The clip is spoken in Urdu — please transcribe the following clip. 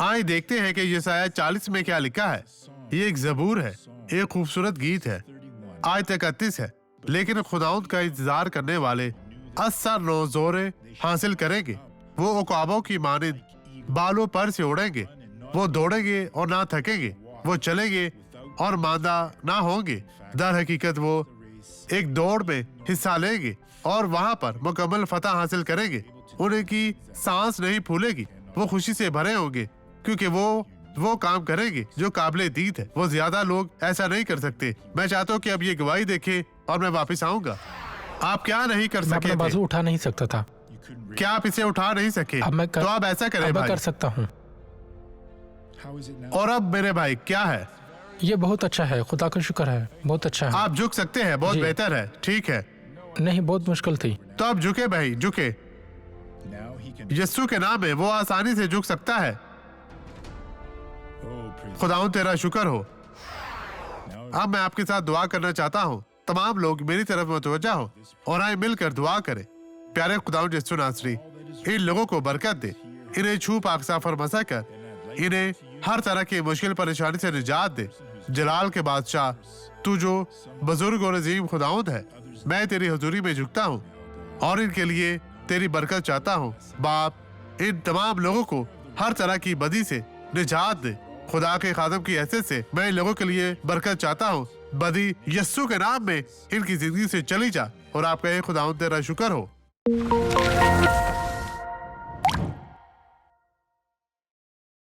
آئیں دیکھتے ہیں کہ یسایہ 40 میں کیا لکھا ہے. یہ ایک زبور ہے, ایک خوبصورت گیت ہے. آیت 31 ہے, لیکن خداوند کا انتظار کرنے والے اثر نو زورے حاصل کریں گے. وہ عقابوں کی مانند بالوں پر سے اڑیں گے. وہ دوڑیں گے اور نہ تھکیں گے. وہ چلیں گے اور ماندہ نہ ہوں گے. در حقیقت وہ ایک دوڑ میں حصہ لیں گے اور وہاں پر مکمل فتح حاصل کریں گے. انہیں کی سانس نہیں پھولے گی. وہ خوشی سے بھرے ہوں گے کیونکہ وہ کام کریں گے جو قابل دید ہے. وہ زیادہ لوگ ایسا نہیں کر سکتے. میں چاہتا ہوں کہ اب یہ گواہی دیکھیں اور میں واپس آؤں گا. آپ کیا نہیں کر میں سکے اپنا تھے؟ بازو اٹھا نہیں سکتا تھا. کیا آپ اسے اٹھا نہیں سکے؟ تو آپ ایسا کریں اب میں بھائی. کر سکتا ہوں. اور اب میرے بھائی کیا ہے؟ یہ بہت اچھا ہے, خدا کا شکر ہے, بہت اچھا ہے. آپ جھک سکتے ہیں, بہت جی. بہتر ہے. ٹھیک ہے, نہیں, بہت مشکل تھی. تو اب جھکے بھائی, جھکے. یسوع کے نام میں وہ آسانی سے جھک سکتا ہے. خداوند تیرا شکر ہو. اب میں آپ کے ساتھ دعا کرنا چاہتا ہوں. تمام لوگ میری طرف متوجہ ہو اور آئیں مل کر دعا کریں. پیارے خداوند یسوع ناصری, ان لوگوں کو برکت دے. انہیں چھو پاکسا فرماسا کر. انہیں ہر طرح کی مشکل پریشانی سے نجات دے. جلال کے بادشاہ, تو جو بزرگ اور عظیم خداوند ہے, میں تیری حضوری میں جھکتا ہوں اور ان کے لیے تیری برکت چاہتا ہوں. باپ, ان تمام لوگوں کو ہر طرح کی بدی سے نجات دے. خدا کے خادم کی حیثیت سے میں ان لوگوں کے لیے برکت چاہتا ہوں. بدی یسوع کے نام میں ان کی زندگی سے چلی جا. اور آپ کا خداوند تیرا شکر ہو.